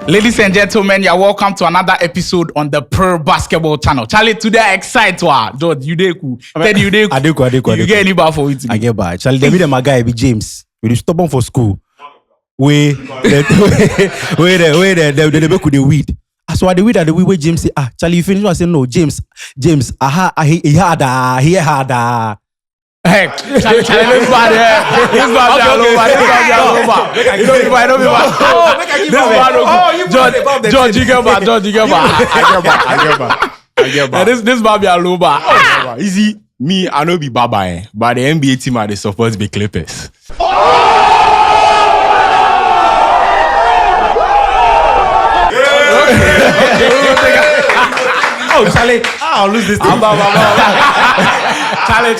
Ladies and gentlemen, you're welcome to another episode on the Prrrr Basketball channel. Charlie, today I excite wa. George, you dey cool. Teddy, you dey cool. You get any bar for it? I get bad. Charlie, they be my guy be James. We stop on for school. They make the weed. So the weed where James say, Charlie, you finish? I say no, James, he harder. Hey, Charlie, this bad. This bad all over. George, you get back. I get back. This bad be all over. Easy, me, I know be Baba, but the NBA team are the supposed to be Clippers. Oh, Charlie, I'll lose this thing.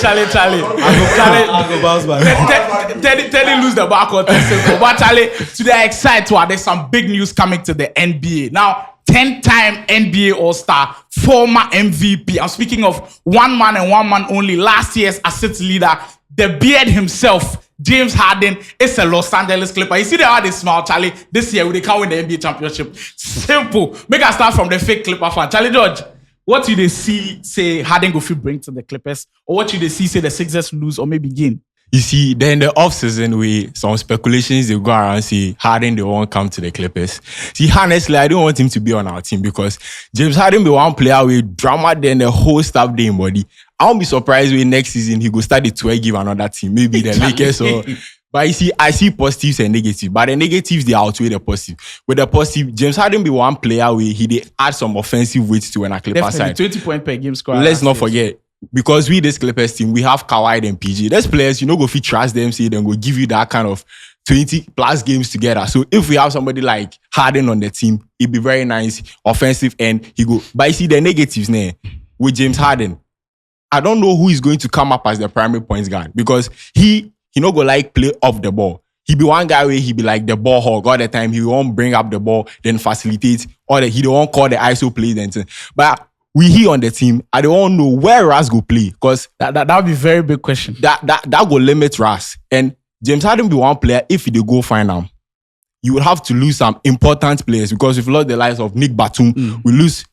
Charlie. I'll go bounce back. Teddy lose the back on but Charlie, today I excited. There's some big news coming to the NBA. Now, 10-time NBA All-Star, former MVP. I'm speaking of one man and one man only. Last year's assist leader, the beard himself, James Harden, is a Los Angeles Clipper. You see how they smile, Charlie. This year, they can't win the NBA championship. Simple. Make us start from the fake Clipper fan. Charlie George, what do they see, say, Harden go bring to the Clippers? Or what do they see, say, the Sixers lose or maybe gain? You see, then the off-season way, some speculations, they go around say Harden, they won't come to the Clippers. See, honestly, I don't want him to be on our team because James Harden be one player with drama, then the whole staff day in body. I won't be surprised when next season he go start the tour, give another team, maybe the Lakers or... But you see, I see positives and negatives. But the negatives, they outweigh the positive. With the positive, James Harden be one player where he did add some offensive weight to when a Clipper side. 20 points per game score. Let's not forget, because we this Clippers team, we have Kawhi and PG. There's players, you know, go fit trust them, say them go give you that kind of 20 plus games together. So if we have somebody like Harden on the team, it'd be very nice, offensive, and he go. But you see the negatives there with James Harden. I don't know who is going to come up as the primary points guard because he no go like play off the ball. He be one guy where he be like the ball hog all the time. He won't bring up the ball, then facilitate, or he don't call the ISO play then. But we here on the team, I don't know where Ras go play because that would be a very big question. That go limit Ras. And James Harden be one player, if he go find him, you would have to lose some important players because we've lost the lives of Nick Batum. We lose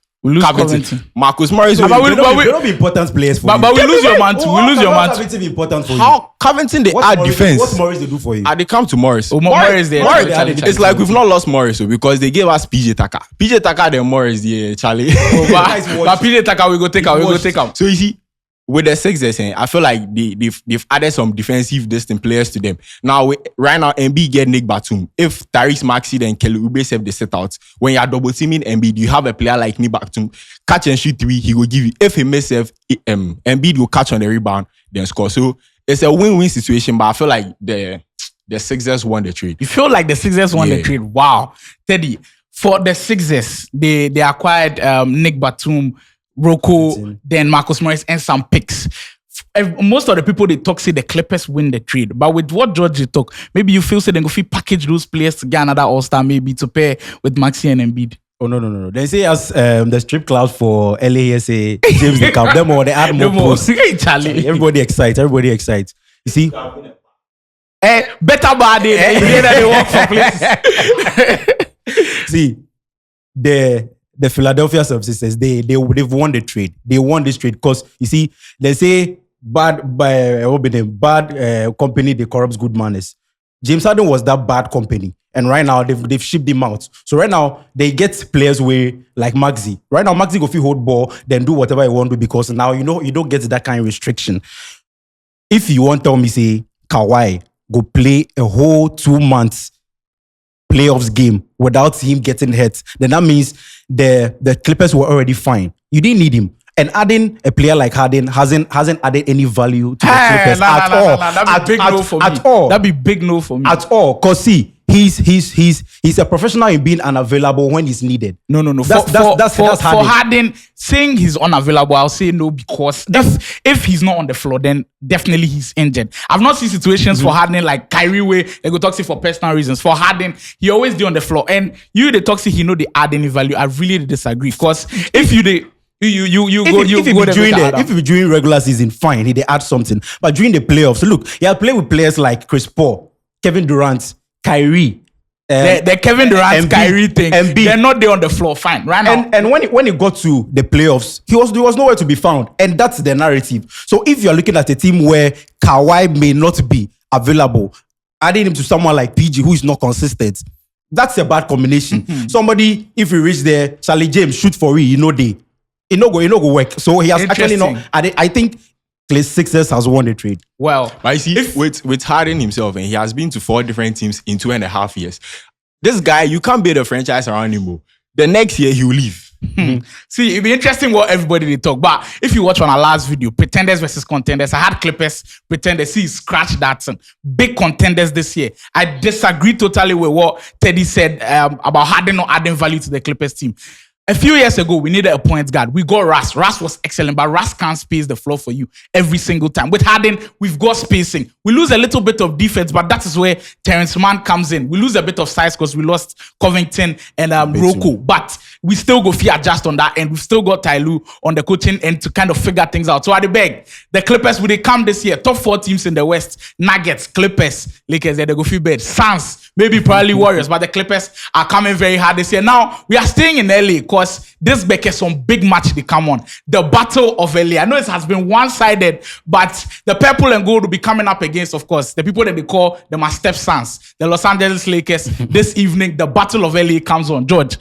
Covington. Marcus Morris. But we don't be important players for you. But we lose your man too. We lose your man too. Covington be important for you. How Covington they add defense? What Morris they do for you? They come to Morris. Oh, Morris there. It's like we've not lost Morris because they gave us PJ Tucker. PJ Tucker then Morris, yeah, Charlie. But PJ Tucker we go take out. So you see, with the Sixers, I feel like they've added some defensive distant players to them. Now, right now, Embiid get Nick Batum. If Tyrese Maxey and Kelly Oubre have the set out, when you're double teaming Embiid, you have a player like Nick Batum, catch and shoot three, he will give you. If he misses, Embiid will catch on the rebound, then score. So it's a win-win situation, but I feel like the Sixers won the trade. You feel like the Sixers won the trade? Wow. Teddy, for the Sixers, they acquired Nick Batum, Rocco, then Marcus Morris, and some picks. Most of the people they talk say the Clippers win the trade, but with what George talk, maybe you feel say they go package those players to get another All-Star, maybe to pair with Maxey and Embiid. Oh no. They say as the strip club for LASA James the Cup. Them more they add more posts. Charlie. Everybody excited. You see? Better body than they work for places. See, the Philadelphia 76ers, they've won the trade. They won this trade because you see, they say bad company they corrupts good manners. James Harden was that bad company, and right now they've shipped him out. So right now they get players where like Maxey. Right now Maxey go fit hold ball, then do whatever he want to because now you don't get that kind of restriction. If you want to tell me say Kawhi go play a whole 2 months playoffs game without him getting hurt, then that means the Clippers were already fine. You didn't need him. And adding a player like Harden hasn't added any value to the Clippers at all. That'd be big no for me. At all. That'd be big no for me. At all. Because see, he's a professional in being unavailable when he's needed. No. That's for Harden, saying he's unavailable, I'll say no because if he's not on the floor, then definitely he's injured. I've not seen situations for Harden like Kyrie where they go toxic for personal reasons. For Harden, he always do on the floor. And you the toxic, he know they add any value. I really disagree because if you during regular season, fine, they add something. But during the playoffs, look, he had played with players like Chris Paul, Kevin Durant, Kyrie, the Kevin Durant, Embiid, Kyrie thing, Embiid. they're not there on the floor. Fine, right now. And when it got to the playoffs, he was nowhere to be found, and that's the narrative. So if you're looking at a team where Kawhi may not be available, adding him to someone like PG who is not consistent, that's a bad combination. Somebody, if we reach there, Charlie James shoot for it, it no go work. So he has actually not. I think Clay Sixers has won the trade. Well, But you see, with Harden himself, and he has been to 4 different teams in 2.5 years. This guy, you can't build a franchise around him. Bro. The next year, he will leave. see, it'd be interesting what everybody they talk. But if you watch on our last video, pretenders versus contenders, I had Clippers pretenders. See, scratch that. Big contenders this year. I disagree totally with what Teddy said about Harden not adding value to the Clippers team. A few years ago, we needed a point guard. We got Russ. Russ was excellent, but Russ can't space the floor for you every single time. With Harden, we've got spacing. We lose a little bit of defense, but that is where Terrence Mann comes in. We lose a bit of size because we lost Covington and Roku, but we still go fear adjust on that end. We've still got Ty Lue on the coaching end to kind of figure things out. So at the beg, the Clippers, will they come this year? Top 4 teams in the West, Nuggets, Clippers, Lakers, they go feel bad. Suns, maybe probably Warriors, but the Clippers are coming very hard this year. Now, we are staying in LA because this Becker some big match they come on. The Battle of LA. I know it has been one-sided, but the purple and gold will be coming up against, of course, the people that they call the my stepsons, the Los Angeles Lakers. This evening, the Battle of LA comes on. George,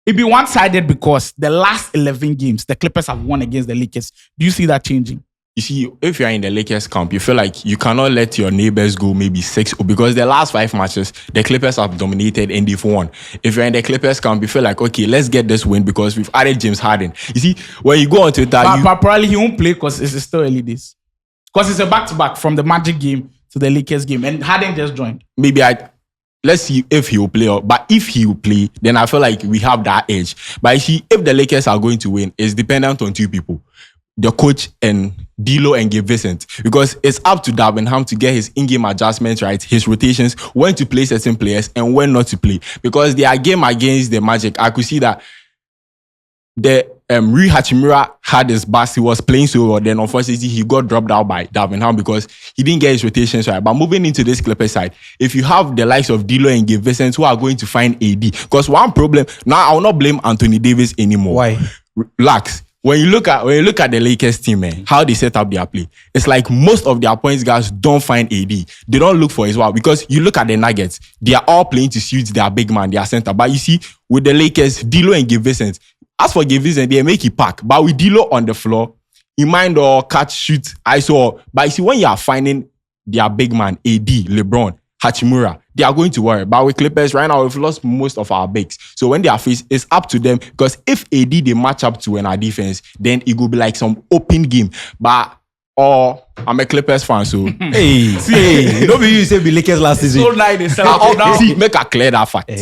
it'll be one-sided because the last 11 games, the Clippers have won against the Lakers. Do you see that changing? You see, if you're in the Lakers camp, you feel like you cannot let your neighbors go maybe 6 because the last 5 matches, the Clippers have dominated and they've won. If you're in the Clippers camp, you feel like, okay, let's get this win because we've added James Harden. You see, when you go on Twitter, but probably he won't play because it's still early days. Because it's a back-to-back from the Magic game to the Lakers game, and Harden just joined. Let's see if he will play. But if he will play, then I feel like we have that edge. But you see, if the Lakers are going to win, it's dependent on 2 people. The coach and D'Lo and Gabe Vincent, because it's up to Davenham to get his in-game adjustments right, his rotations, when to play certain players and when not to play. Because their game against the Magic, I could see that the Rui Hachimura had his bust. He was playing so well. Then unfortunately, he got dropped out by Davenham because he didn't get his rotations right. But moving into this Clippers side, if you have the likes of D'Lo and Gabe Vincent who are going to find AD, because one problem now, I will not blame Anthony Davis anymore. Why? Relax. When you look at the Lakers team, man, how they set up their play, it's like most of their points guys don't find AD. They don't look for his wow. Because you look at the Nuggets, they are all playing to suit their big man, their center. But you see, with the Lakers, D'Lo and Gabe Vincent, as for Gabe Vincent, they make it pack. But with D'Lo on the floor, he mind or catch, shoot, ISO. But you see, when you are finding their big man, AD, LeBron, Hachimura, they are going to worry. But with Clippers, right now, we've lost most of our bigs. So when they are faced, it's up to them. Because if AD, they match up to in our defense, then it will be like some open game. But I'm a Clippers fan, so... Hey, don't be you say be Lakers last season. So nice they sell out now. See, make a clear that fact.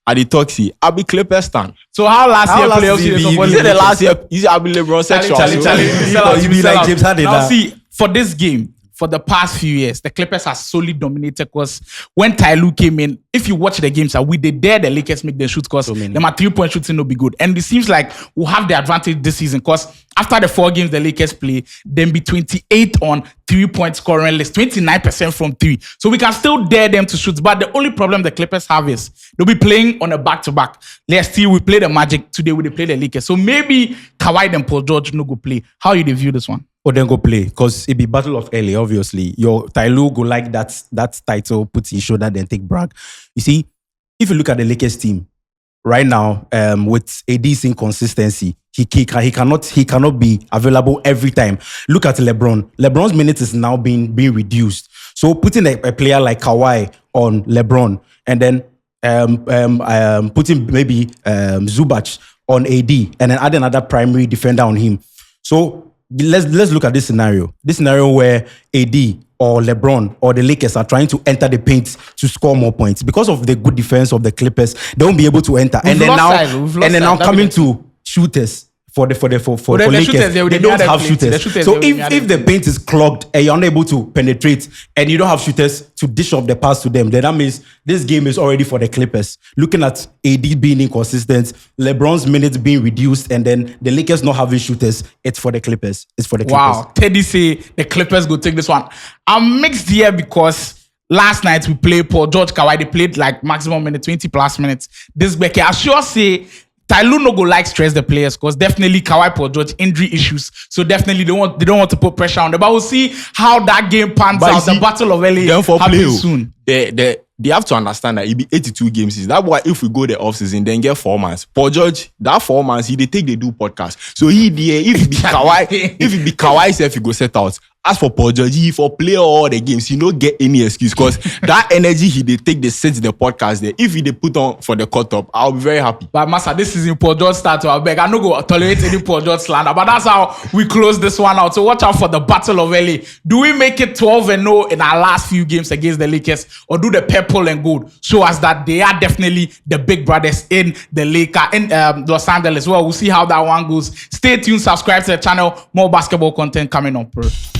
I the talk, see, I'll be Clippers fan. So how last year playoffs year you You say the last year, you say I'll be LeBron sexual. Charlie, You be like James Harden. Now see, for this game, for the past few years, the Clippers have solely dominated because when Ty Lue came in, if you watch the games, we did dare the Lakers make them shoot because them at 3-point shooting will be good. And it seems like we'll have the advantage this season because after the 4 games the Lakers play, then be 28 on 3-point scoring list, 29% from 3. So we can still dare them to shoot. But the only problem the Clippers have is they'll be playing on a back-to-back. Last year we play the Magic, today we play the Lakers. So maybe Kawhi and Paul George no go play. How you view this one? Or then go play because it be Battle of LA, obviously. Your Ty Lue go like that title, put in shoulder, then take brag. You see, if you look at the Lakers team right now, with AD's inconsistency, he cannot be available every time. Look at LeBron. LeBron's minutes is now being reduced. So putting a player like Kawhi on LeBron and then putting maybe Zubac on AD and then add another primary defender on him. So let's look at this scenario. This scenario where AD or LeBron or the Lakers are trying to enter the paint to score more points because of the good defense of the Clippers. They won't be able to enter. And then now coming to shooters. For Lakers, they don't have shooters. So if the paint is clogged and you're unable to penetrate and you don't have shooters to dish off the pass to them, then that means this game is already for the Clippers. Looking at AD being inconsistent, LeBron's minutes being reduced, and then the Lakers not having shooters, it's for the Clippers. It's for the Clippers. Wow, Teddy say the Clippers go take this one. I'm mixed here because last night we played Paul George, Kawhi. They played like maximum minute 20 plus minutes. This Becky, I sure say Tyloo no go like stress the players because definitely Kawhi, Paul George injury issues. So definitely they don't want to put pressure on them. But we'll see how that game pans out. The Battle of LA happens soon. They have to understand that it be 82 games. That's why if we go the offseason, then get 4 months. Paul George, that 4 months, they do podcast. So if it be Kawhi, if he go set out. As for Paul George, he for play all the games, he don't get any excuse because that energy they take, they set the podcast there. If they put on for the cut up, I'll be very happy. But Master, this season Paul George start to beg. I no go tolerate any Paul George slander. But that's how we close this one out. So watch out for the Battle of LA. Do we make it 12-0 in our last few games against the Lakers, or do the purple and gold show us that they are definitely the big brothers in the Lakers in Los Angeles? Well, we'll see how that one goes. Stay tuned, subscribe to the channel. More basketball content coming on. Prrrr.